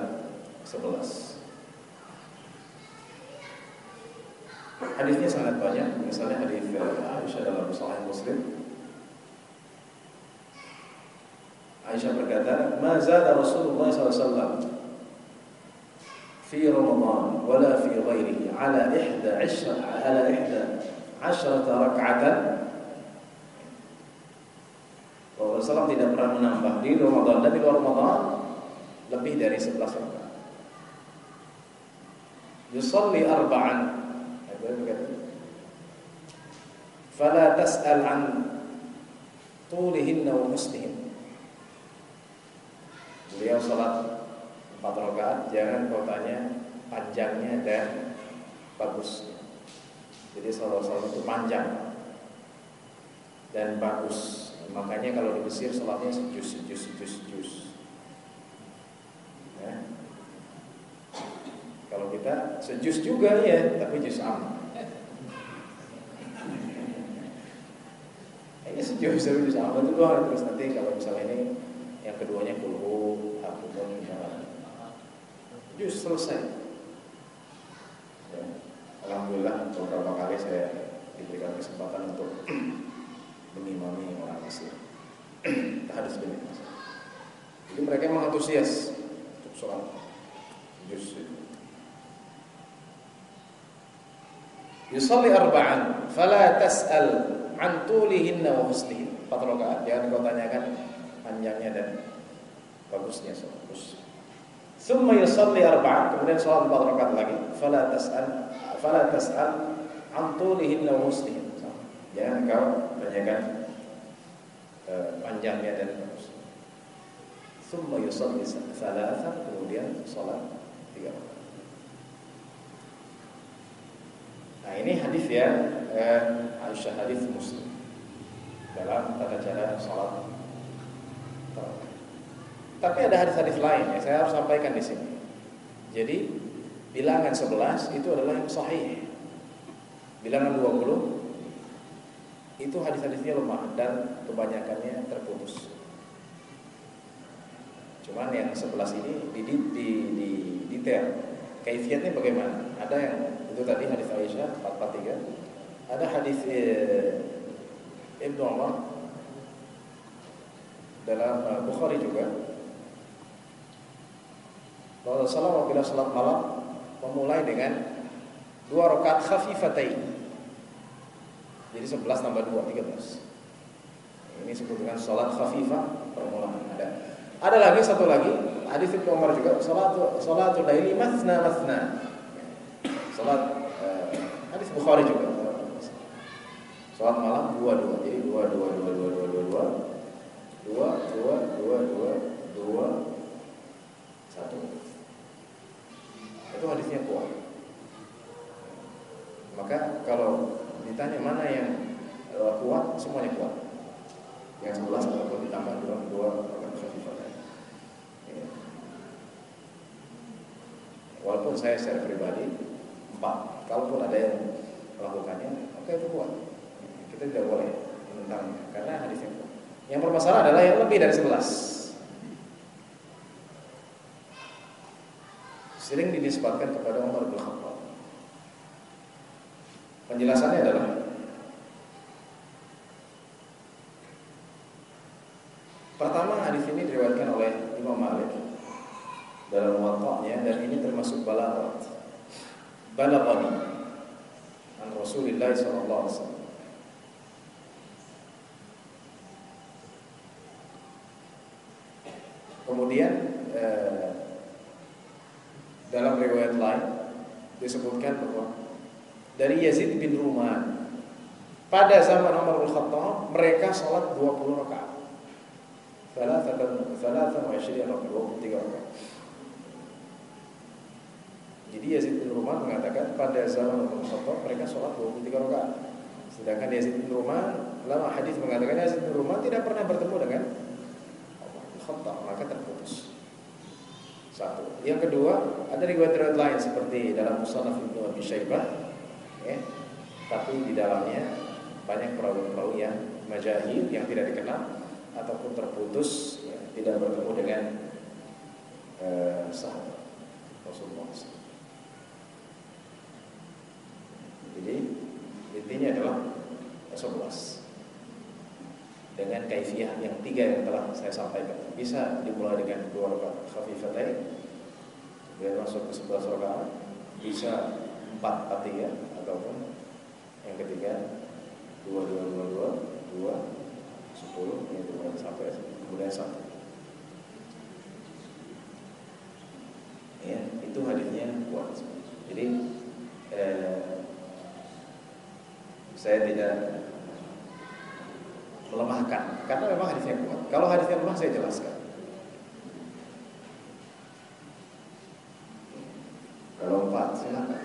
11. Hadisnya sangat banyak. Misalnya hadis Aisyah dalam Sahih Muslim. Aisyah berkata, "Ma zada Rasulullah SAW fi Ramadan wala fi ghairihi ala 11 rak'atan." Rasulullah tidak pernah menambah di Ramadan dan di luar Ramadan lebih dari 11 rakaat. Yusalli arba'an. Fala tas'al an tulihinna wa husnihin. Beliau salat 4 rakaat, jangan kau tanya panjangnya dan bagusnya. Jadi salat itu panjang dan bagus. Makanya kalau di Mesir salatnya sejus. Ya. Kalau kita sejus juga ya, tapi juz am. Ini sejus tapi juz am itu doang. Terus nanti kalau misalnya ini yang keduanya kulhu, hakumun, juz selesai. Ya. Alhamdulillah beberapa kali saya diberikan kesempatan untuk mengimami orang Mesir. Hadis bin Mas'ud. Jadi mereka memang antusias untuk sholat juz. Yusalli arba'an, fala tas'al an tulihinna wa husnihin. 4 rakaat, jangan kau tanyakan panjangnya dan bagusnya sholat. Tsumma yusalli arba'an, kemudian sholat 4 rakaat lagi, fala tas'al an tulihinna wa husnihin. Jangan kau tanyakan panjangnya dan bagusnya. Tsumma yusalli thalathan, kemudian sholat 3 rakaat. Nah, ini hadis ya, Aisyah, hadis Muslim dalam tata cara sholat tarawih. Tapi ada hadis-hadis lain yang saya harus sampaikan di sini. Jadi bilangan 11 itu adalah yang sahih. Bilangan 20 itu hadis-hadisnya lemah dan kebanyakannya terputus. Cuman yang 11 ini di detail. Kaifiatnya bagaimana? Ada yang itu tadi hadis Aisyah 443. Ada hadis Ibnu Umar dalam Bukhari juga, Rasulullah apabila salat malam memulai dengan 2 rakaat khafifatain. Jadi 11 tambah 2 13. Ini disebut dengan salat khafifah permulaan. Ada lagi satu lagi hadis Ibnu Umar juga, salatul laili mathna mathna. Salat hadis Bukhari juga. Salat malam 2 jadi 2 1. Itu hadisnya kuat. Maka kalau ditanya mana yang kuat, semuanya kuat. Yang 11 ataupun ditambah 2 akan khafifah. Ya. Walaupun saya secara pribadi 4, kalaupun ada yang melakukannya, oke, itu kuat. Kita tidak boleh menentangnya karena hadisnya kuat. Yang bermasalah adalah yang lebih dari 11. Sering dinisbatkan kepada Umar bin Khattab. Penjelasannya adalah pertama, hadis ini diriwayatkan oleh Imam Malik dalam Muwatta'nya, dan ini termasuk balaghat. Balaghani an Rasulillah sallallahu alaihi wasallam. Kemudian dalam riwayat lain disebutkan bahwa dari Yazid bin Ruman, pada zaman Umar bin Khattab mereka salat 20 rakaat. 23 rakaat. Jadi Yazid bin Ruman mengatakan pada zaman Umar bin Khattab mereka salat 23 rakaat. Sedangkan Yazid bin Ruman, ulama hadis mengatakan Yazid bin Ruman tidak pernah bertemu dengan Umar bin Khattab, maka terputus. Satu. Yang kedua, ada riwayat-riwayat lain seperti dalam Musannaf Ibnu Abi Syaibah, ya, tapi di dalamnya banyak perawi-perawi yang majahil, yang tidak dikenal ataupun terputus, ya, tidak bertemu dengan sahabat Rasulullah. Jadi intinya adalah 11 dengan kaifiyah yang 3 yang telah saya sampaikan. Bisa dimulai dengan 2 rakaat khafifatain, kemudian masuk ke 11 rakaat, bisa 4 atiyah, ataupun yang ketiga 2 10, yang kemudian sampai kemudian 1. Ya, itu hadisnya kuat. Jadi saya tidak melemahkan karena memang hadisnya kuat. Kalau hadisnya lemah saya jelaskan. Kalau 4 silakan.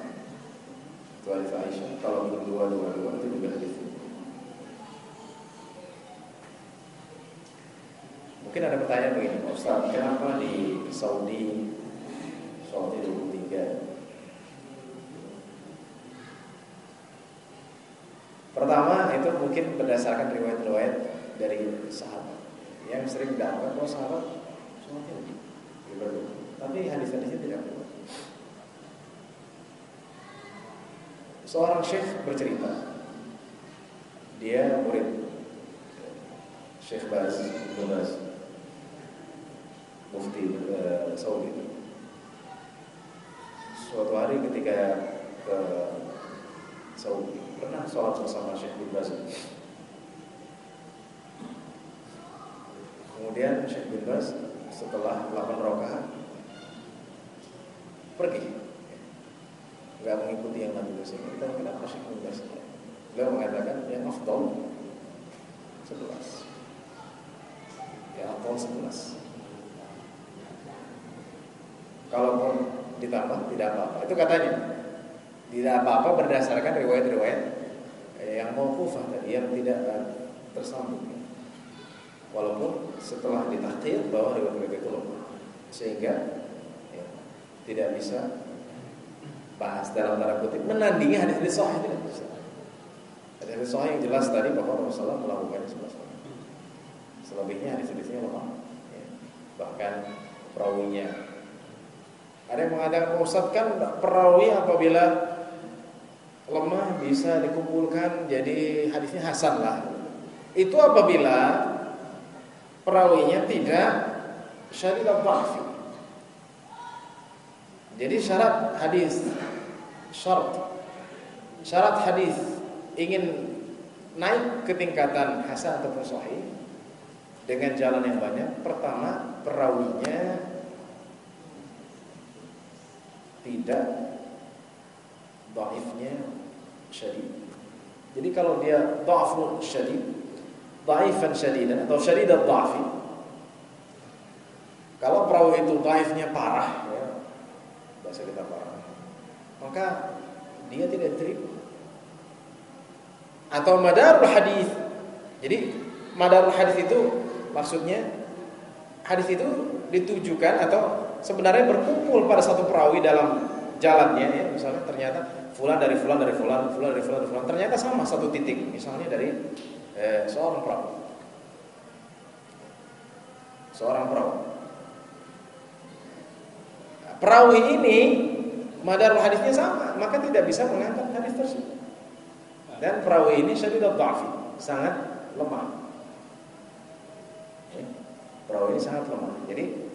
Itu hadis Aisyah. Kalau 2 itu juga hadis. Mungkin ada pertanyaan begini, Ustaz, kenapa di Saudi sholatnya 23? Pertama, itu mungkin berdasarkan riwayat-riwayat dari sahabat yang sering dakwah bahwa sahabat sholatnya lebih berbeda. Tapi hadis-hadisnya tidak kuat. Seorang syekh bercerita, dia murid Syekh Baz, mufti Saudi. Suatu hari ketika ke Saudi, pernah sholat bersama Syekh bin Baz. Kemudian Syekh bin Baz setelah 8 rakaat pergi, nggak mengikuti yang Nabi bersama. Kita kenapa Syekh bin Baz? Beliau mengatakan yang afdal 11. Ya, afdal 11. Kalaupun ditambah tidak apa-apa. Itu katanya. Tidak apa-apa berdasarkan riwayat-riwayat yang mauqufah tadi, yang tidak tersambung. Walaupun setelah ditakhir bahwa riwayat-riwayat itu lemah, sehingga ya, tidak bisa bahas dalam tanda kutip menandingi hadis-hadis sahih, tidak bisa. Hadis-hadis sahih yang jelas tadi bahwa Rasulullah melakukannya 11 kali. Selebihnya hadis-hadisnya lemah. Ya. Bahkan perawinya, ada yang mengatakan Ustaz, kan perawi apabila lemah bisa dikumpulkan jadi hadisnya hasan lah. Itu apabila perawinya tidak syadid al-dha'fi. Jadi syarat hadis ingin naik ke tingkatan hasan ataupun sahih dengan jalan yang banyak. Pertama, perawinya tidak dhaifnya syadid. Jadi kalau dia dha'fun syadid, dhaifan syadidan atau syadid al-dha'fi, kalau perawi itu dhaifnya parah, ya, bahasa kita parah, maka dia tidak terima. Atau madarul hadis. Jadi madarul hadis itu maksudnya hadis itu ditujukan atau sebenarnya berkumpul pada satu perawi dalam jalannya, ya. Misalnya ternyata fulan dari fulan dari fulan, fulan dari fulan dari fulan, ternyata sama satu titik, misalnya dari seorang perawi. Perawi ini madarul hadisnya sama, maka tidak bisa mengangkat hadis tersebut. Dan perawi ini syadid al-dha'fi, sangat lemah. Perawi ini sangat lemah. Jadi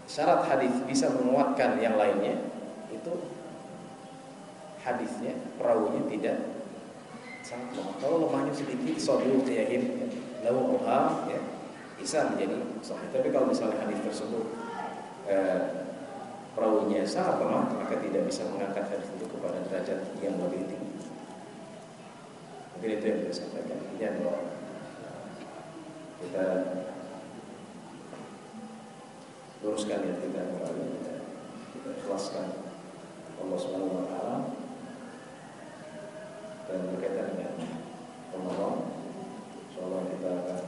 syarat hadis bisa menguatkan yang lainnya itu hadisnya, perawinya tidak sangat lemah. Kalau lemahnya sedikit, saduq yakin, lahu awham, ya, bisa menjadi sahih. Tapi kalau misalnya hadis tersebut perawinya sangat lemah, maka tidak bisa mengangkat hadis itu kepada derajat yang lebih tinggi. Mungkin itu yang saya sampaikan. Ya, kita luruskan ya, kita kembali, kita ikhlaskan Allah Subhanahu wa taala dan berkaitan dengan Ramadan. Insyaallah kita akan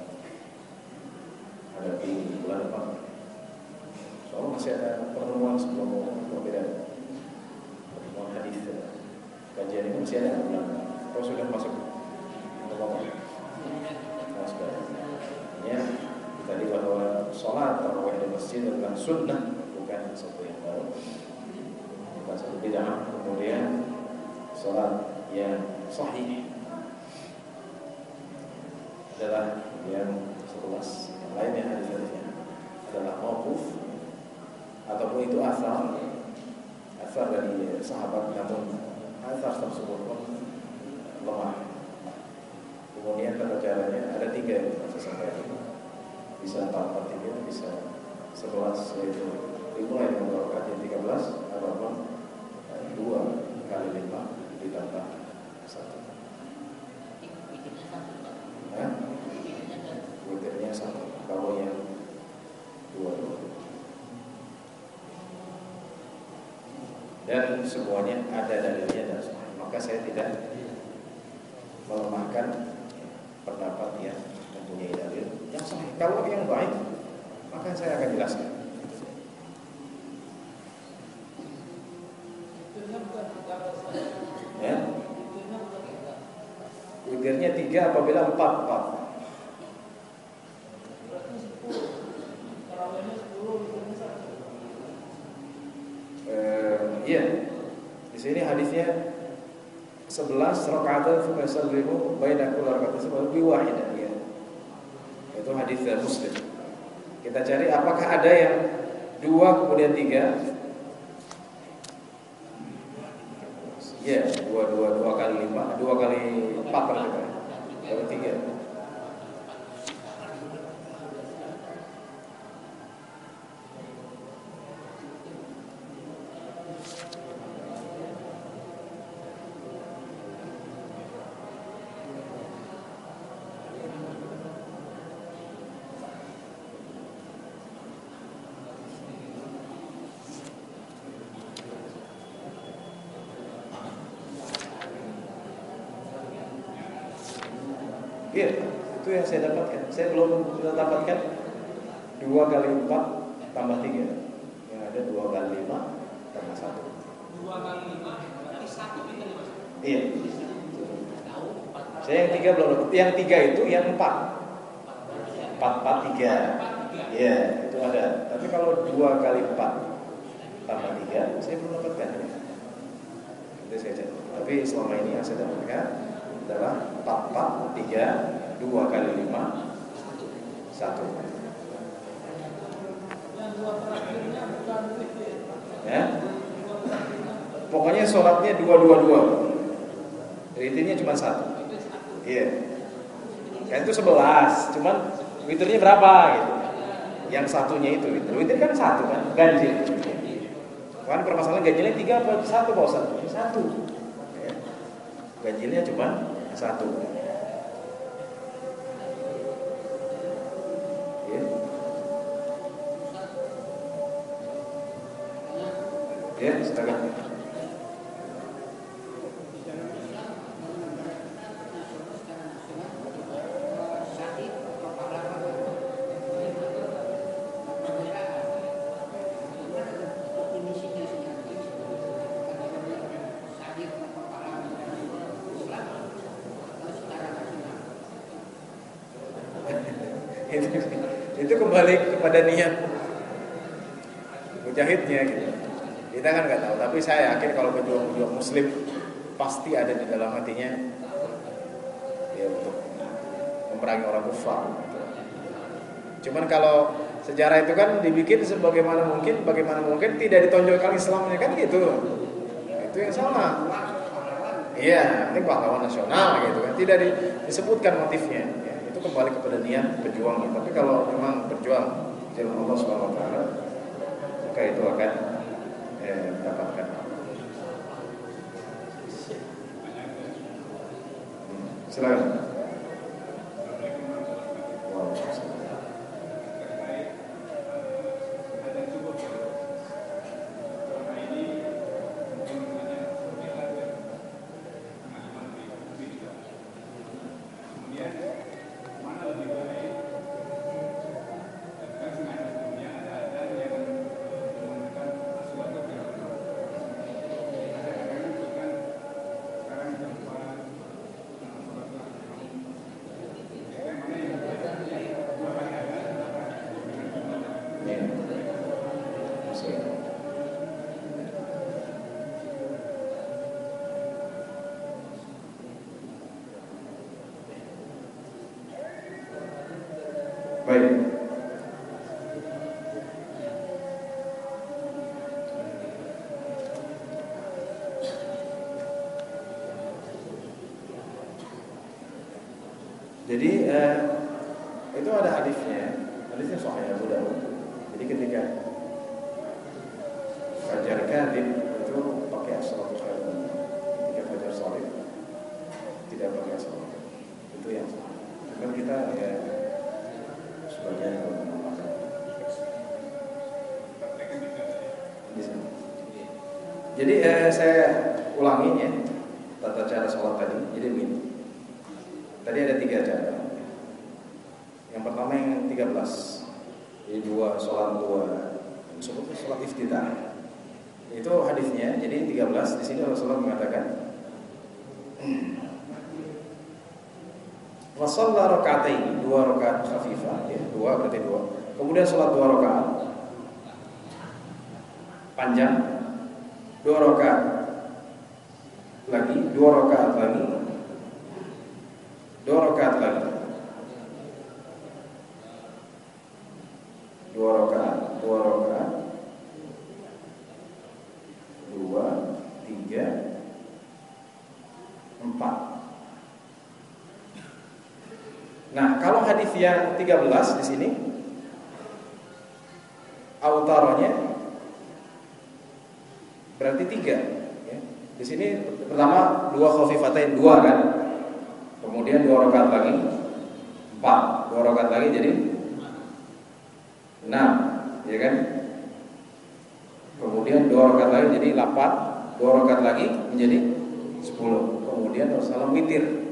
hadapi bulan depan. Insyaallah masih ada pertemuan sebelum berbeda. Pertemuan hadis kajian ini masih ada bulan depan. Kalau sudah masuk Ramadan, nah, sudah. Ya, tadi bahwa sholat tarawih di masjid adalah sunnah, bukan sesuatu yang baru, bukan satu bid'ah. Kemudian sholat yang sahih adalah yang 11. Yang lainnya hadis-hadisnya adalah mauquf ataupun itu asar dari sahabat, namun asar tersebut pun lemah. Kemudian tata caranya ada 3 yang saya sampaikan. Bisa 4-4-3, bisa 11, yaitu dimulai dengan rakaat yang 13 ataupun 2 kali 5 ditambah 1. Witirnya 1. Kalau yang 2. Dan semuanya ada dalilnya dan sahih. Maka saya tidak melemahkan pendapat yang mempunyai dalil yang sahih. Kalau yang baik, maka saya akan jelaskan. Ya. Witirnya 3 apabila 4. Iya. Di sini hadisnya 11 rakaat fa yusallimu baina kulli raka'atin bi wahidah, ya. Itu hadis Muslim. Kita cari apakah ada yang 2 kemudian 3. Ya, 2 kali 5, 2 kali 4 berarti. Kali 3. Iya, itu yang saya dapatkan. Saya belum dapatkan 2 kali 4 tambah 3. Yang ada 2 kali 5 tambah 1. 2 kali 5 berarti 1 itu Mas. Iya. Saya yang 3 belum dapat. Yang 3 itu yang 4. 4 3. Iya, itu ada. Tapi kalau 2 kali 4 tambah 3, saya belum dapatkan. Itu saya cari. Tapi selama ini yang saya dapatkan adalah 4 4 3 2 kali 5 1. Satu. Yang dua terakhirnya bukan witir. Ya. Pokoknya sholatnya 2-2-2. Witirnya cuma 1. Iya. Kan itu 11, cuman witirnya berapa gitu. Yang satunya itu witir. Witir kan 1 kan, ganjil. Kan permasalahan ganjilnya 3 apa 1 Pak Ustaz? 1. Ya. Ganjilnya cuma 1. Ya. Ya, silakan. Itu kembali kepada niat mujahidnya gitu. Kita kan nggak tahu, tapi saya yakin kalau pejuang-pejuang muslim pasti ada di dalam hatinya ya untuk memerangi orang kufar. Cuman kalau sejarah itu kan dibikin sebagaimana mungkin tidak ditonjolkan Islamnya kan gitu. Itu yang salah. Iya, ini pahlawan nasional gitu kan, tidak disebutkan motifnya. Ya, itu kembali kepada niat pejuang. Tapi kalau memang berjuang jalan Allah Subhanahu wa taala, maka itu akan mendapatkan. Silakan. Baik. Jadi itu ada hadisnya sahih Abu Dawud. Jadi ketika fajar kadhib itu pakai as-salatu khairun. Ketika fajar shadiq tidak pakai as-salatu. Itu yang salah. Kan kita ya sebagian menggunakan bisa. Jadi saya ulangi ya tata cara sholat tadi. Jadi begini. Tadi ada 3 cara. Yang pertama yang 13. Jadi sholat disebutnya sholat iftitah. Itu hadisnya. Jadi 13 di sini Rasulullah mengatakan wa shalla raka'atain, 2 rakaat khafifah ya, 2 berarti 2. Kemudian sholat 2 rakaat panjang, 2 rakaat lagi, 2 rakaat lagi, 2 rakaat lagi, 2 rakaat, 2 rakaat, 2, 3, 4. Nah, kalau hadis yang 13 di sini autaronya berarti 3 ya. Di sini pertama 2 khafifatain 2 kan. Kemudian 2 rakaat lagi 4, 2 rakaat lagi jadi 6, ya kan? Kemudian 2 rakaat lagi jadi 8, 2 rakaat lagi menjadi 10. Kemudian Rasulullah witir.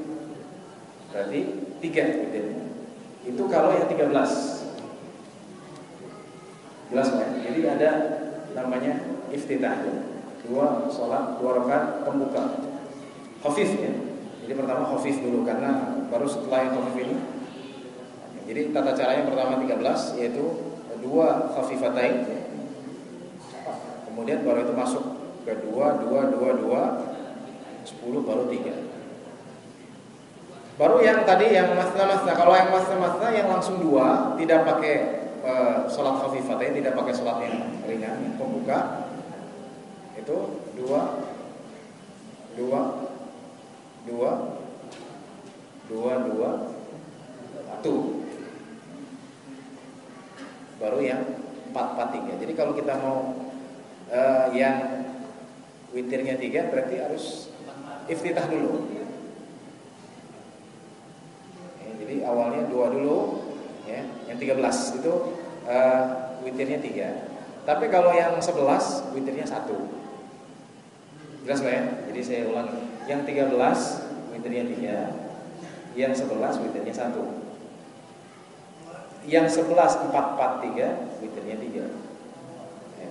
Berarti 3 witirnya. Itu kalau yang 13. Jelas Pak? Jadi ada namanya iftitah. 2 sholat, 2 rakaat pembuka. Khafif ya. Jadi pertama khafif dulu karena baru setelah yang khafif ini. Jadi tata caranya pertama 13 yaitu 2 khafifatain ya. Kemudian baru itu masuk ke 2, 10 baru 3. Baru yang tadi yang masna-masna. Kalau yang masna-masna yang langsung dua, tidak pakai sholat khafifatain, tidak pakai sholat yang ringan, pembuka itu dua, satu. Baru yang 4-4-3. Jadi kalau kita mau yang witirnya 3 berarti harus iftitah dulu. Jadi awalnya 2 dulu, ya. Yang 13 itu witirnya 3. Tapi kalau yang 11 witirnya 1. Jelas Pak ya? Jadi saya ulangi. Yang 13 witirnya 3, yang 11 witirnya 1. Yang 11 4-4-3 witirnya 3. Ya.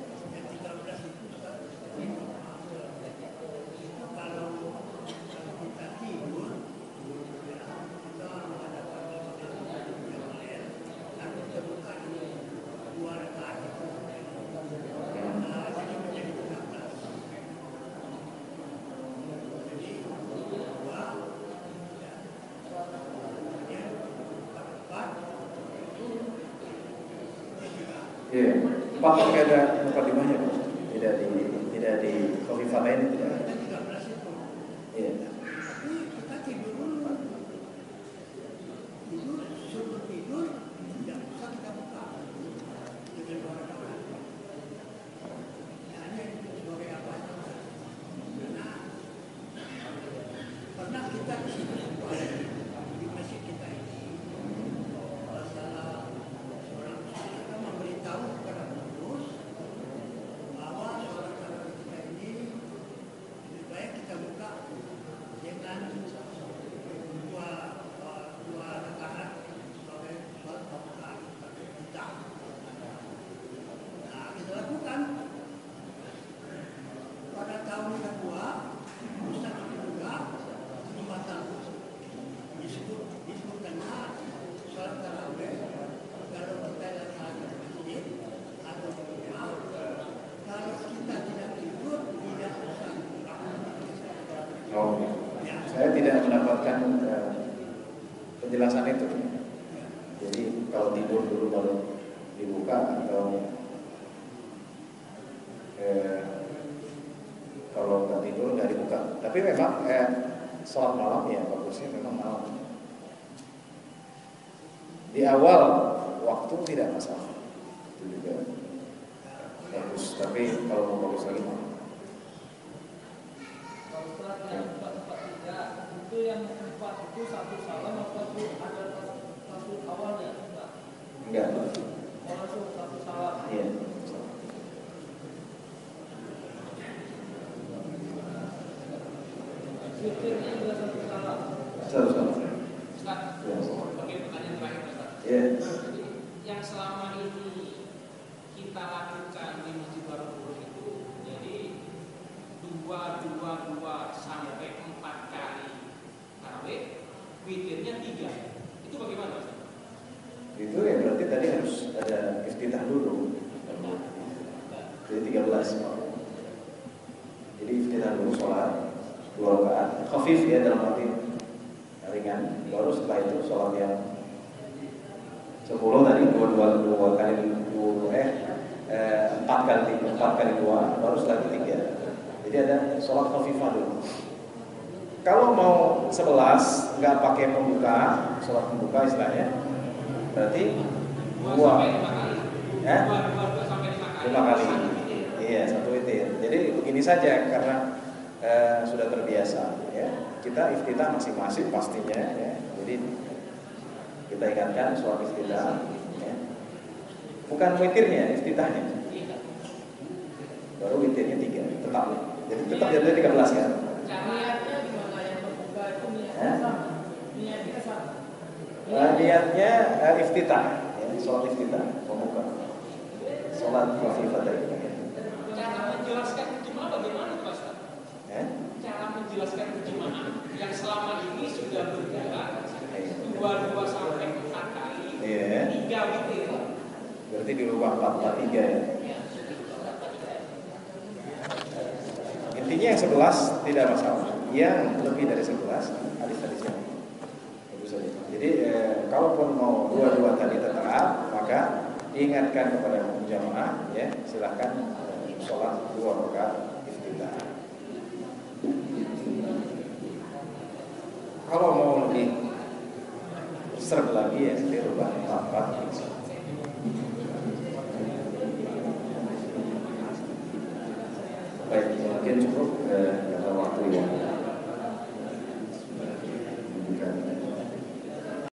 Iya, Pak nggak ada mukadimahnya, Pak. Tidak di khafifatain tidak ada. Iya. Saya tidak mendapatkan penjelasan itu. Jadi kalau tidur dulu baru dibuka atau kalau nggak tidur nggak dibuka. Tapi memang sholat malam ya bagusnya memang malam. Di awal waktu tidak masalah, itu juga bagus. Tapi kalau mau bagus lagi malam. Itu yang 4 itu satu salam atau ada satu awalnya? Enggak. Langsung satu salam. Iya. Witirnya juga satu salam. Satu salam. Ustaz, oke, pertanyaan terakhir Ustaz. Iya. Jadi yang selama ini kita lakukan di Masjid Darul Qur'an itu, jadi 2 sampai 4 kali tarawih, witirnya 3. Itu bagaimana Ustaz? Itu ya berarti tadi harus ada iftitah dulu. Jadi 13 malam. Jadi iftitah dulu sholat 2 rakaat, khafif ya dalam arti ringan. Baru setelah itu sholat yang 10 tadi 2 kali 4 kali 2, baru setelah itu 3. Jadi ada sholat khafifah dulu. Kalau mau 11 nggak pakai pembuka, sholat pembuka istilahnya, berarti 2 sampai 5 kali. Ya? 2 sampai 5 kali. 5 kali. Satu witir. Iya, 1 witir. Jadi begini saja karena sudah terbiasa ya. Kita iftitah masing-masing pastinya ya. Jadi kita ingatkan sholat iftitah ya. Bukan witirnya, iftitahnya. Baru witirnya 3 tetap. Jadi tetap jadi 13 kan. Niatnya gimana yang terbuka itu niatnya sama? Niatnya sama. Niatnya iftitah ya, sholat iftitah pembuka. Sholat khafifah tadi. Cara menjelaskan ijma' bagaimana Pak Ustaz? Cara menjelaskan ijma' yang selama ini sudah berjalan 2 sampai 4 kali, 3 witir. Berarti dirubah 4-4-3 ya. Intinya yang 11 tidak masalah. Yang lebih dari 11 hadis-hadisnya. saja. Jadi kalaupun mau dua-dua tadi tetap, maka diingatkan kepada jamaah, ya silahkan sholat 2 rakaat iftitah. Kalau mau lebih seret lagi ya di rubah 4. Baik, mungkin cukup karena waktu ya.